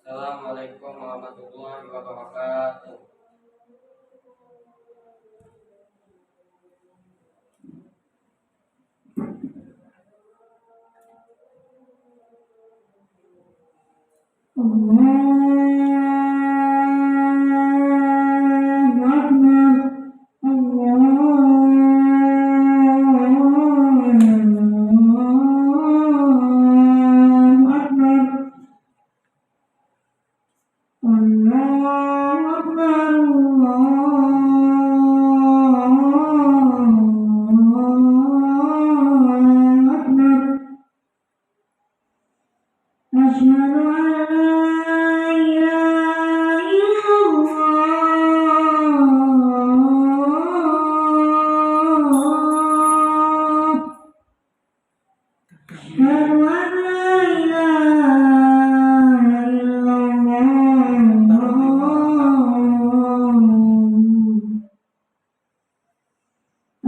Assalamualaikum warahmatullahi wabarakatuh. Allahu Akbar. Allahu Akbar. Allahu Akbar. Allahu Akbar. Asyhadu an la ilaha illallah. Asyhadu an la ilaha illallah.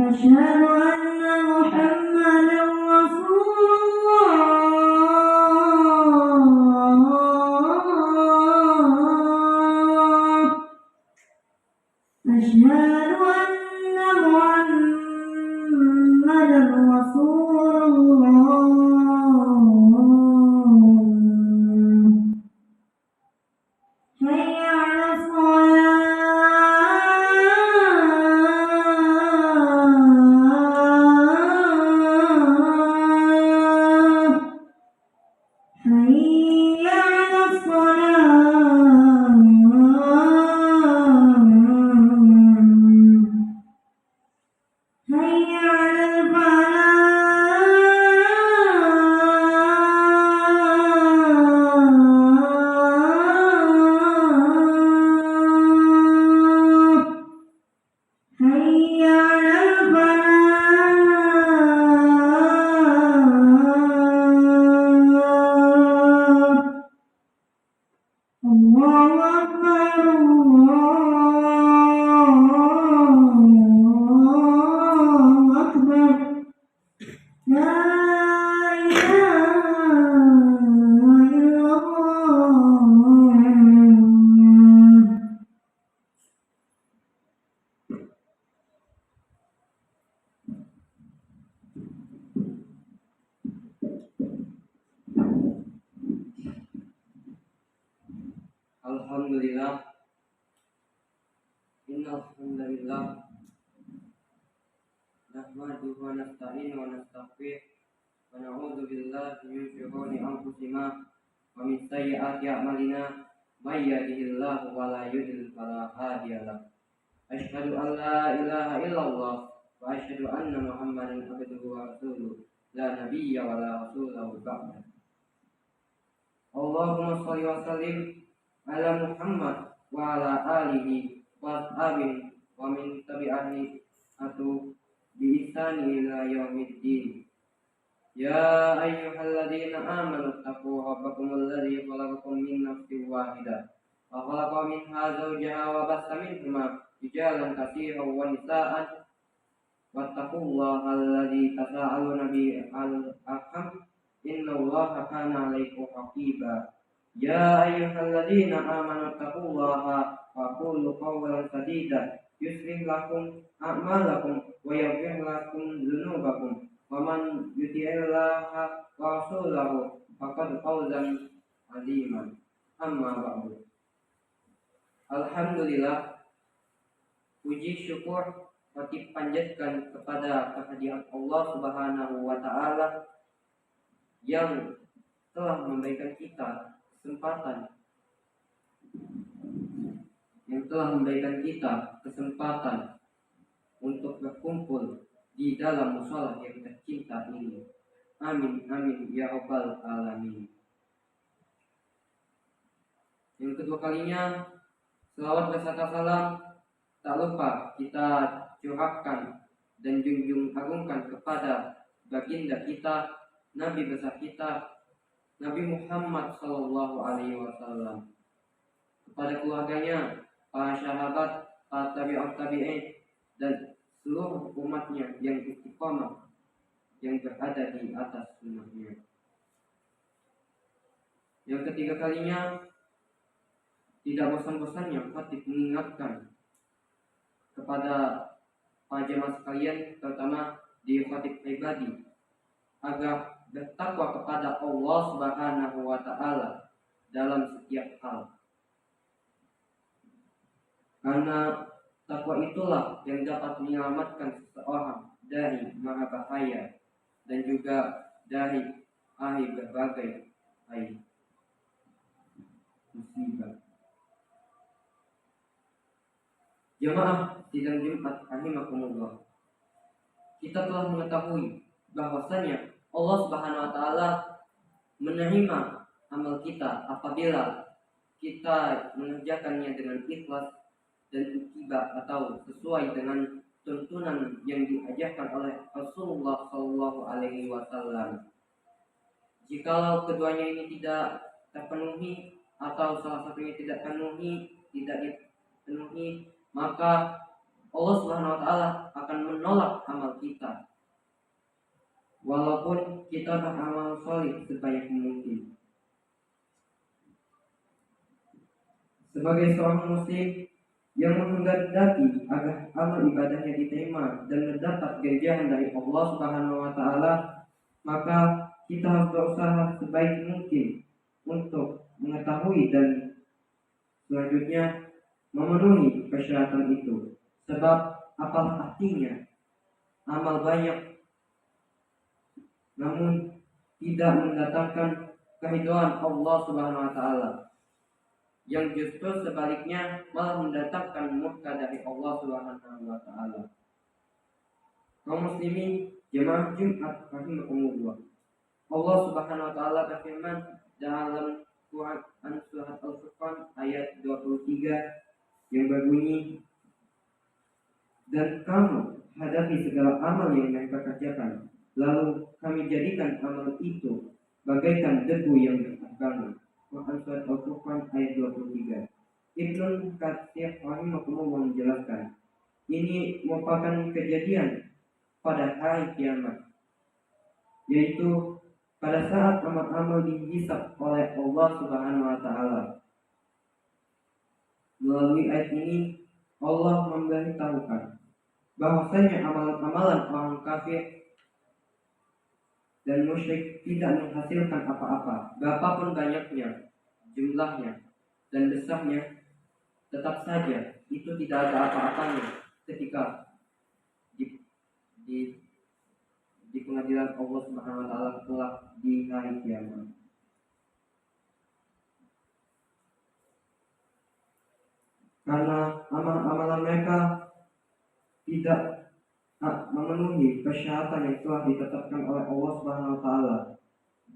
Asyhadu anna Muhammadan Rasulullah. Asyhadu anna Muhammadan Rasulullah. Hayya 'alas shalah. Hayya 'alas shalah. Hayya 'alal falah. Hayya 'alal falah. Allahu Akbar. Allahu Akbar. La ilaha illallah. Alhamdulillah. Innal hamdalillah nahmaduhu wa nasta'inuhu wa nastaghfiruh wa na'udzu billahi min shururi anfusina wa min sayyiati a'malina may yahdihillahu fala mudilla fala hadiya lahu. Asyhadu an la ilaha illallah wa asyhadu anna Muhammadan abduhu wa rasuluh la nabiyya wa la rasula ba'da. Allahumma shalli wa sallim ala Muhammad wa ala alihi wa ashabihi wa min tabi'ahi atu bi ihsani ila yaumiddin. Ya ayyuhalladzina amanu taqu rabbakum alladzi khalaqakum min nafsin wahidah wa khalaqa minha zawjaha wa bassa minhuma rijalan katsiran wa nisaa'an wattaqullaha alladzi tasaaluna bihi al-arham innallaha kana 'alaikum raqiba. Ya ayyuhalladzina amanu taqullaha wa qulu qawlan sadida yuslih lakum a'malakum wa yaghfir lakum dzunubakum wa man yuti'illaha wa rasulahu faqad fawzan 'aziman. Amma ba'du. Alhamdulillah, puji syukur wajib panjatkan kepada kehadiran Allah Subhanahu wa taala yang telah memberikan kita kesempatan untuk berkumpul di dalam mushola yang tercinta ini. Amin amin ya rabbal alamin. Yang kedua kalinya, selawat beserta salam tak lupa kita curahkan dan junjung agungkan kepada baginda kita, Nabi besar kita, Nabi Muhammad sallallahu alaihi wasallam, kepada keluarganya, para sahabat, para tabi'in dan seluruh umatnya yang istiqomah, yang berada di atas sunnahnya. Yang ketiga kalinya, tidak bosan-bosannya khatib mengingatkan kepada para jemaah sekalian, terutama di khatib pribadi, agar bertakwa kepada Allah Subhanahu wa taala dalam setiap hal. Karena takwa itulah yang dapat menyelamatkan seseorang dari mara bahaya dan juga dari berbagai musibah. Jemaah sidang Jumat rahimakumullah, kita telah mengetahui bahwasanya Allah Subhanahu wa taala menerima amal kita apabila kita mengerjakannya dengan ikhlas dan ittiba atau sesuai dengan tuntunan yang diajarkan oleh Rasulullah Shallallahu Alaihi Wasallam. Jikalau keduanya ini tidak terpenuhi atau salah satunya tidak dipenuhi, maka Allah Subhanahu wa taala akan menolak amal kita walaupun kita beramal soleh sebanyak mungkin. Sebagai seorang muslim yang menghendaki agar amal ibadahnya diterima dan mendapat ganjaran dari Allah Subhanahu wa taala, maka kita harus berusaha sebaik mungkin untuk mengetahui dan selanjutnya memenuhi persyaratan itu. Sebab apalah artinya amal banyak namun tidak mendatangkan keridhaan Allah Subhanahu wa taala, yang justru sebaliknya malah mendatangkan murka dari Allah Subhanahu wa taala. Kaum muslimin jemaah Jumat rahimakumullah, Allah Subhanahu wa taala berfirman dalam Quran surat Al-Furqan ayat 23 yang berbunyi, dan kamu hadapi segala amal yang mereka kerjakan, lalu kami jadikan amal itu bagaikan debu yang berterbangan. Quran surat Al-Furqan ayat 23. Ibnu Katsir rahimahullah menjelaskan, ini merupakan kejadian pada hari kiamat, yaitu pada saat amal-amal dihisab oleh Allah Subhanahu wa taala. Melalui ayat ini Allah memberitahukan bahwasanya amalan-amalan orang kafir dan musyrik tidak menghasilkan apa-apa, berapapun banyaknya, jumlahnya, dan besarnya, tetap saja itu tidak ada apa-apanya ketika di pengadilan Allah Subhanahu wa taala kelak di hari kiamat. Karena amal-amalan mereka tidak memenuhi persyaratan yang telah ditetapkan oleh Allah Subhanahu wa taala.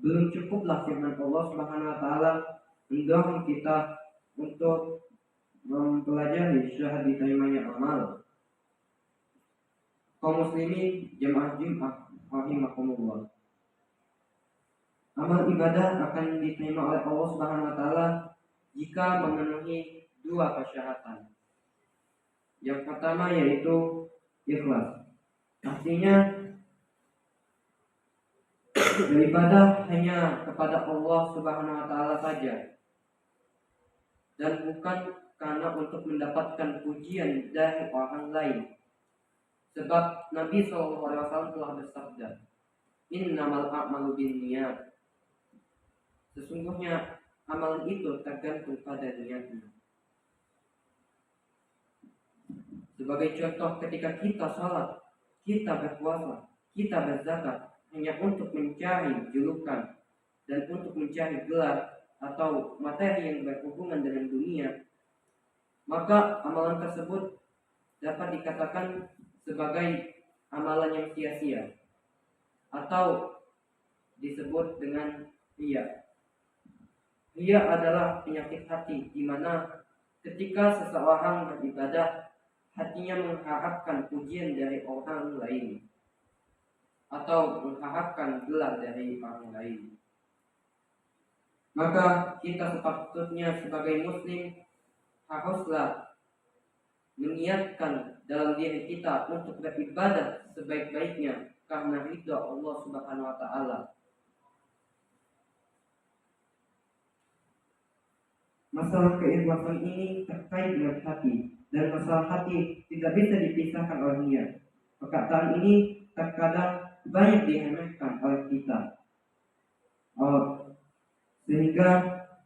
Belum cukuplah firman Allah Subhanahu wa taala mendorong kita untuk mempelajari syahadat diterimanya amal. Kaum muslimin jemaah Jumat rahimakumullah, amal ibadah akan diterima oleh Allah Subhanahu wa taala jika memenuhi dua persyaratan. Yang pertama yaitu ikhlas. Artinya beribadah hanya kepada Allah Subhanahu wa taala saja dan bukan karena untuk mendapatkan pujian dari orang lain. Sebab Nabi SAW telah bersabda, innamal a'malu binniyat. Sesungguhnya amalan itu tergantung pada niatnya. Sebagai contoh, ketika kita sholat, kita berpuasa, kita berzakat hanya untuk mencari julukan dan untuk mencari gelar atau materi yang berhubungan dengan dunia, maka amalan tersebut dapat dikatakan sebagai amalan yang sia-sia atau disebut dengan riya. Riya adalah penyakit hati di mana ketika seseorang beribadah, hatinya mengharapkan pujian dari orang lain atau mengharapkan gelar dari orang lain. Maka kita sepatutnya sebagai muslim haruslah meniatkan dalam diri kita untuk beribadah sebaik-baiknya karena ridha Allah Subhanahu wa taala. Masalah keikhlasan ini terkait dengan hati, dan masalah hati tidak bisa dipisahkan oleh niat. Perkataan ini terkadang banyak diremehkan oleh kita, sehingga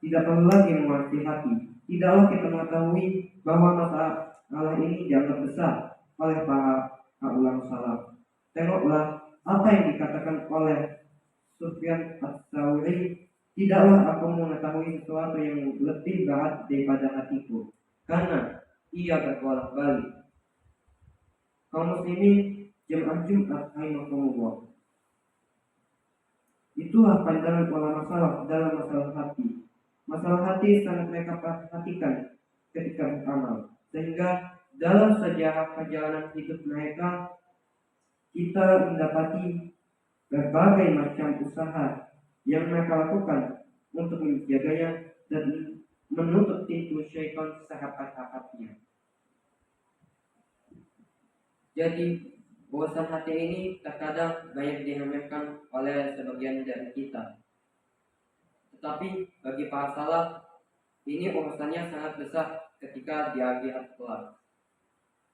tidak perlu lagi mengerti hati. Tidaklah kita mengetahui bahwa masalah ini dianggap besar oleh para ulama salaf. Tengoklah apa yang dikatakan oleh Sufyan Ats-Tsauri, tidaklah aku mengetahui sesuatu yang lebih berat daripada hatiku, karena ia berbolak-balik. Kaum muslimin jemaah Jumat rahimakumullah, itulah pandangan ulama salaf dalam masalah hati. Masalah hati sangat mereka perhatikan ketika beramal, sehingga dalam sejarah perjalanan hidup mereka kita mendapati berbagai macam usaha yang mereka lakukan untuk menjaganya dan menutup pintu syaitan sehebat-hebatnya. Jadi bosan hati ini terkadang banyak diremehkan oleh sebagian dari kita. Tetapi bagi para salaf ini urusannya sangat besar ketika di akhirat kelak.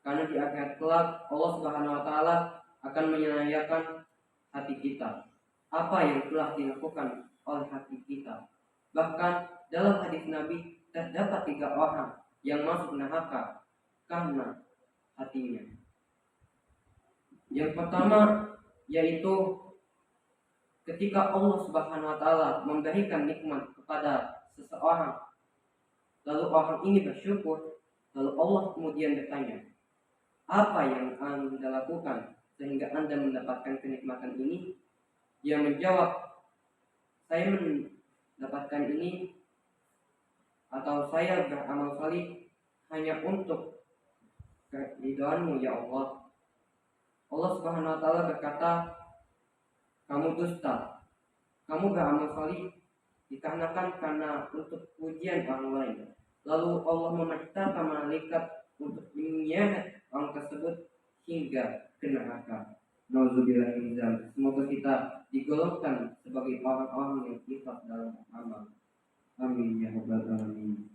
Karena di akhirat kelak Allah Subhanahu wa taala akan menyanyiakan hati kita, apa yang telah dilakukan oleh hati kita. Bahkan dalam hadis Nabi terdapat 3 orang yang masuk neraka karena hatinya. Yang pertama yaitu ketika Allah Subhanahu wa taala memberikan nikmat kepada seseorang, lalu orang ini bersyukur, lalu Allah kemudian bertanya, apa yang Anda lakukan sehingga Anda mendapatkan kenikmatan ini? Dia menjawab, saya mendapatkan ini atau saya beramal salih hanya untuk keridhaan-Mu ya Allah. Allah Subhanahu wa taala berkata, kamu dusta. Kamu beramal salih dikarenakan karena untuk pujian orang lain. Lalu Allah memerintahkan malaikat untuk menyeret orang tersebut hingga ke neraka. Nauzubillah min dzalik. Semoga kita digolongkan sebagai orang-orang yang ikhlas dalam amal. Amin ya rabbal alamin.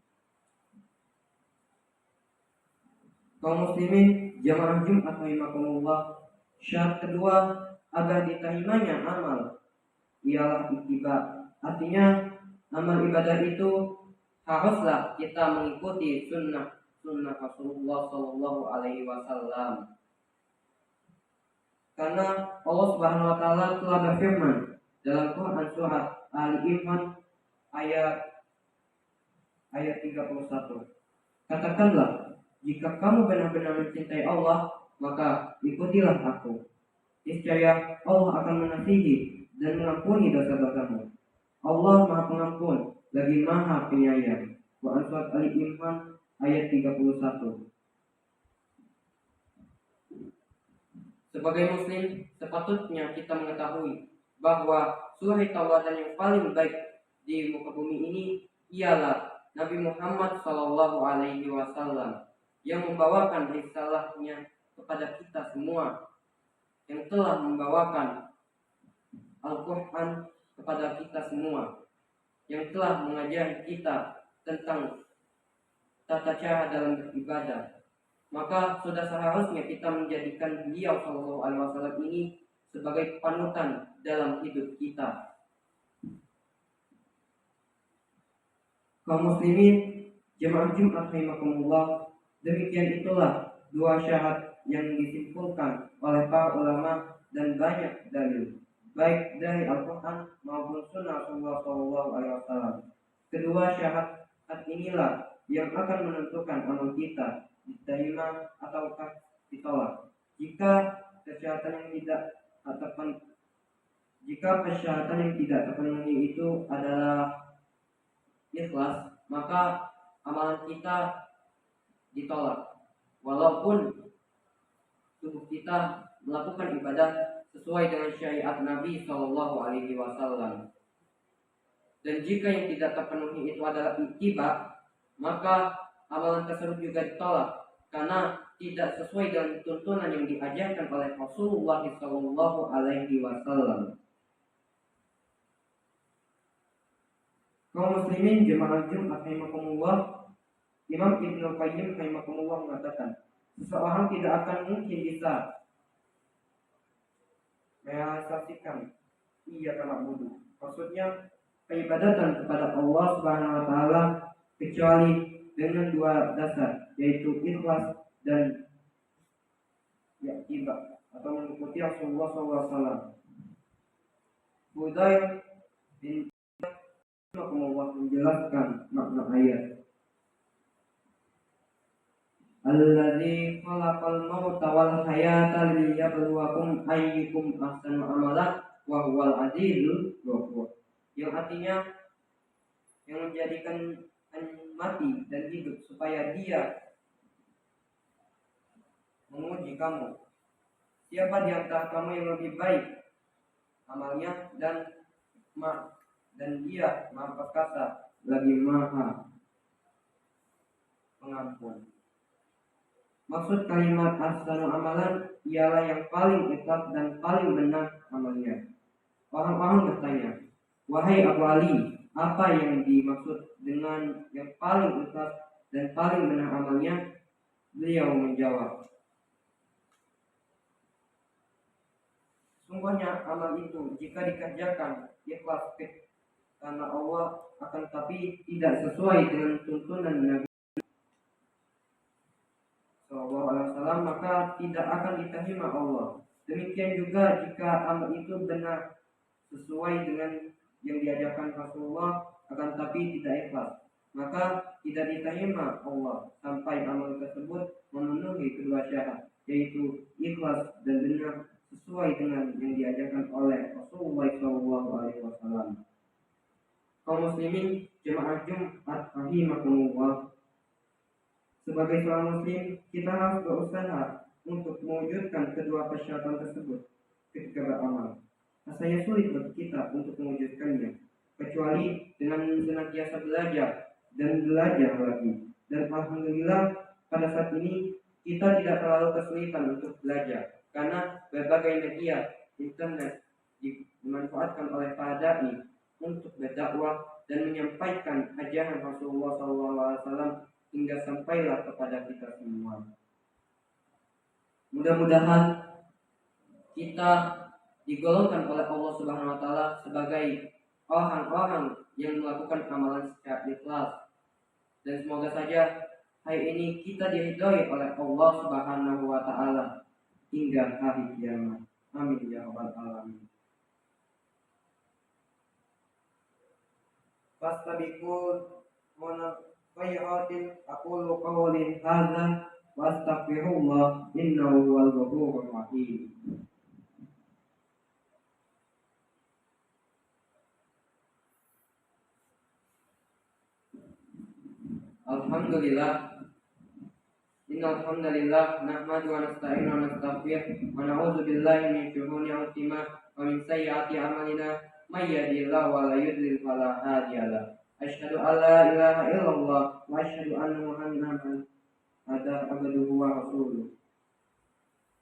Kaum muslimin jamaah Jumat rahimakumullah, syarat kedua agar diterimanya amal ialah ittiba. Artinya amal ibadah itu haruslah kita mengikuti sunnah Rasulullah Shallallahu Alaihi Wasallam. Karena Allah Subhanahu Wa Taala telah berfirman dalam Quran surat Ali Imran ayat 31. Katakanlah, jika kamu benar-benar mencintai Allah, maka ikutilah aku. Niscaya Allah akan mengasihi dan mengampuni dosa-dosamu. Allah Maha Pengampun lagi Maha Penyayang. Quran surat Ali Imran ayat 31. Sebagai muslim, sepatutnya kita mengetahui bahwa suri tauladan yang paling baik di muka bumi ini ialah Nabi Muhammad Sallallahu Alaihi Wasallam yang membawakan risalahnya kepada kita semua, yang telah membawakan Al-Quran kepada kita semua, yang telah mengajari kita tentang tata cara dalam beribadah. Maka sudah seharusnya kita menjadikan beliau Sallallahu Alaihi Wasallam ini sebagai panutan dalam hidup kita. Kaum muslimin jemaah Jumat rahimakumullah, demikian itulah 2 syarat yang disimpulkan oleh para ulama dan banyak dalil, baik dari Al-Quran maupun Sunnah Rasulullah Sallallahu Alaihi Wasallam. Kedua syarat inilah yang akan menentukan amal kita diterima ataukah ditolak. Jika persyaratan yang tidak terpenuhi itu adalah ikhlas, maka amalan kita ditolak, walaupun tubuh kita melakukan ibadah sesuai dengan syariat Nabi Shallallahu Alaihi Wasallam. Dan jika yang tidak terpenuhi itu adalah ittiba, maka amalan tersebut juga ditolak karena tidak sesuai dengan tuntunan yang diajarkan oleh Rasulullah Shallallahu Alaihi Wasallam. Kaum muslimin jemaah Jumat rahimakumullah, Imam Ibnu Qayyim rahimakumullah mengatakan, seseorang tidak akan mungkin bisa merealisasikan ia karena wudhu. Maksudnya peribadatan kepada Allah Subhanahu wa taala kecuali dengan dua dasar, yaitu ikhlas dan i'tibar atau mengikuti Rasulullah SAW. Budaya bin Allah menjelaskan makna ayat. Alladzi khalaqal mauta wal hayata liyabluwakum ayyukum ahsanu amalan wa huwal azizul ghafur. Yang artinya yang menjadikan mati dan hidup supaya Dia menguji kamu. Siapa di antara kamu yang lebih baik amalnya dan Dia Maha Perkasa lagi Maha Pengampun. Maksud kalimat ahsanu amalan ialah yang paling ikhlas dan paling benar amalnya. Orang-orang bertanya, wahai Abu Ali, apa yang dimaksud dengan yang paling ikhlas dan paling benar amalnya? Beliau menjawab, sungguhnya amal itu jika dikerjakan ikhlas karena Allah, akan tapi tidak sesuai dengan tuntunan Nabi SAW, maka tidak akan diterima Allah. Demikian juga jika amal itu benar sesuai dengan yang diajarkan Rasulullah, akan tapi tidak ikhlas, maka tidak diterima Allah sampai amal tersebut memenuhi kedua syarat, yaitu ikhlas dan benar sesuai dengan yang diajarkan oleh Rasulullah SAW. Kaum muslimin jemaah Jumat rahimakumullah, sebagai seorang muslim kita harus berusaha untuk mewujudkan kedua persyaratan tersebut ketika beramal. Rasanya sulit bagi kita untuk mewujudkannya, kecuali dengan senantiasa belajar dan belajar lagi. Dan alhamdulillah pada saat ini kita tidak terlalu kesulitan untuk belajar, karena berbagai media internet dimanfaatkan oleh para dai untuk berdakwah dan menyampaikan ajaran Rasulullah SAW hingga sampailah kepada kita semua. Mudah-mudahan kita digolongkan oleh Allah Subhanahu wa taala sebagai orang-orang yang melakukan amalan secara ikhlas, dan semoga saja hari ini kita diridhoi oleh Allah Subhanahu wa taala hingga hari kiamat. Amin ya rabbal alamin. Fastabiqul khairatin, aqulu qawli hadza wa astaghfirullah innahu huwal ghafurur rahim. Alhamdulillah, innal hamdalillah nahmadu wa nasta'inu wa nastaghfiruh wa na'udzu billahi min shururi anfusina wa min sayyiati a'malina, may yahdihillahu wa la yudlil fala hadiya lahu. Asyhadu an la ilaha illallah wa asyhadu anna Muhammadan abduhu wa rasuluh.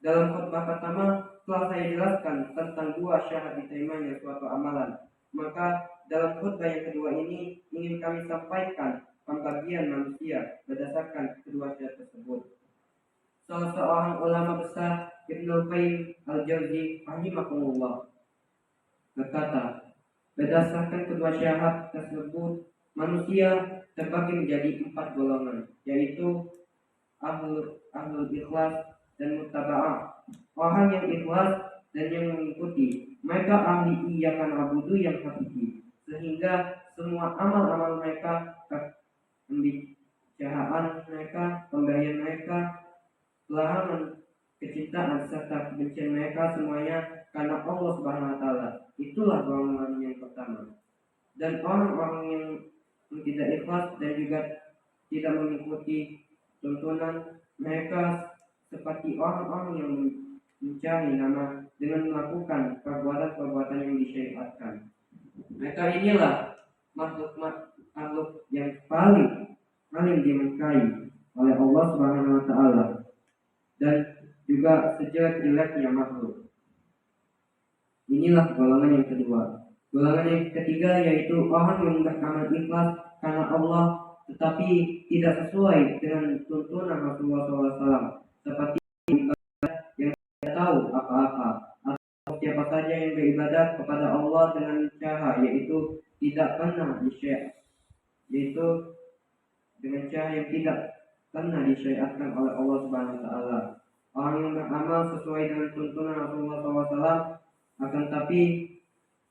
Dalam khutbah pertama telah saya jelaskan tentang dua syarat diterimanya suatu amalan. Maka dalam khutbah yang kedua ini ingin kami sampaikan pembagian manusia berdasarkan kedua syarat tersebut. Salah seorang ulama besar Ibnu Qayyim al-Jauzi rahimahullah berkata, berdasarkan kedua syarat tersebut manusia terbagi menjadi 4 golongan, yaitu ahlul ikhlas dan muttaba'ah, orang yang ikhlas dan yang mengikuti. Mereka ahli iyyaka na'budu yang hakiki, sehingga semua amal-amal mereka, pembicaraan mereka, pemberian mereka, larangan, kecintaan serta kebencian mereka semuanya karena Allah Subhanahu wa taala. Itulah golongan yang pertama. Dan orang-orang yang tidak ikhlas dan juga tidak mengikuti tuntunan mereka seperti orang-orang yang mencari nama dengan melakukan perbuatan-perbuatan yang disyariatkan. Mereka inilah makhluk yang paling dimurkai oleh Allah Subhanahu wa taala dan juga sejelek-jeleknya makhluk. Inilah golongan yang kedua. Golongan yang ketiga yaitu orang yang beramal ikhlas karena Allah tetapi tidak sesuai dengan tuntunan Rasulullah SAW, seperti yang tidak tahu apa-apa, atau siapa saja yang beribadah kepada Allah dengan cara yaitu tidak pernah yaitu dengan cara yang tidak pernah disyariatkan oleh Allah Subhanahu wa taala. Orang yang beramal sesuai dengan tuntunan Rasulullah SAW akan tapi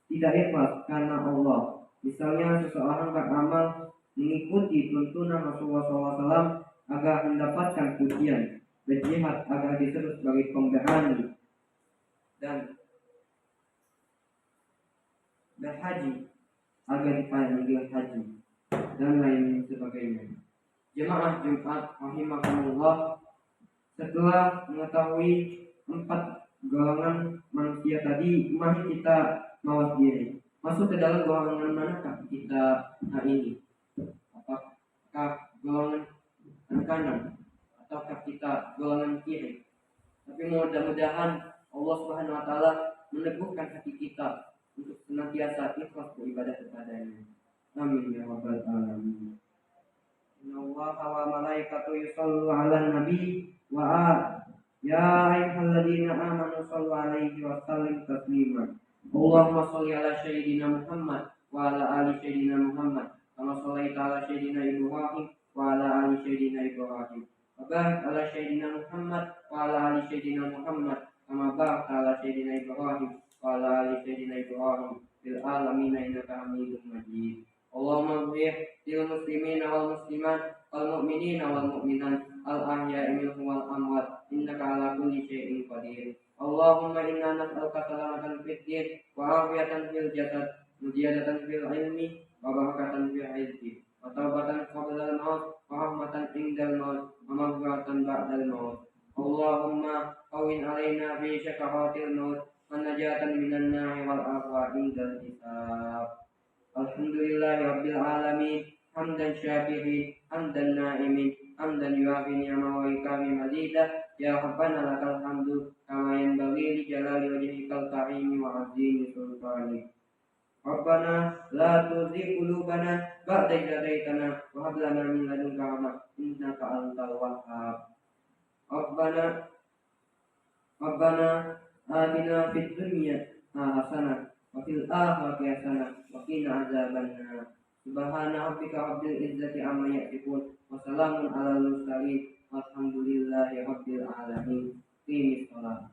tidak ikhlas karena Allah. Misalnya seseorang beramal mengikuti tuntunan Rasulullah SAW agar mendapatkan pujian, berjihad agar disebut sebagai pemberani, dan berhaji agar dipanggil haji, dan lain sebagainya. Jemaah Jumat rahimakumullah, setelah mengetahui 4 golongan manusia tadi, mari kita mawas diri. Masuk ke dalam golongan manakah kita ini? Apakah golongan kanan ataukah kita golongan kiri? Tapi mudah-mudahan Allah Subhanahu wa taala meneguhkan hati kita untuk senantiasa ikhlas beribadah kepadanya. Amin ya rabbal alamin. Innallaha wa malaikatahu yusallu 'alan nabi wa ya ayyuhalladzina amanu shallu 'alaihi wa sallimu taslima. Allahumma shalli 'ala sayyidina Muhammad wa 'ala ali sayyidina Muhammad kama shallaita 'ala sayyidina Ibrahim wa 'ala ali sayyidina Ibrahim. Wa barik 'ala sayyidina Muhammad wa 'ala ali sayyidina Muhammad kama barakta 'ala sayyidina Ibrahim wa 'ala ali sayyidina Ibrahim fil alamin innaka Hamidum Majid. Allahumma ighfir lil muslimina wal muslimat wal mu'minina wal mu'minat al ahya'i minhum wal amwat innaka ala kulli syai'in qadir. Allahumma inna nas'aluka salamatan fid din wa afiyatan fil jasad wa ziyadatan fil ilmi wa barakatan fil rizqi wa taubatan qabla al maut wa rahmatan indal maut wa maghfiratan ba'dal maut. Allahumma qawwin alaina fi syakaratil maut wa najatan minan nar wal afwa indal hisab. Alhamdulillahi rabbil alamin, hamdan syakirin, hamdan na'imin, hamdan yuafi ni'ama wa yukafi mazidah. Ya Rabbana lakal hamdu kama yanbaghi li jalali wajhikal karimi wa 'azimi sultanik. Rabbana la tuzigh qulubana ba'da idh hadaitana wa hab lana min ladunka rahmah innaka antal wahhab. Rabbana atina fid dunya hasanah wa fil akhirati hasanah wa qina adzabannar. Subhana rabbika rabbil izzati amma yasifun wa salamun alal mursalin walhamdulillahi rabbil alamin. Qimis shalah.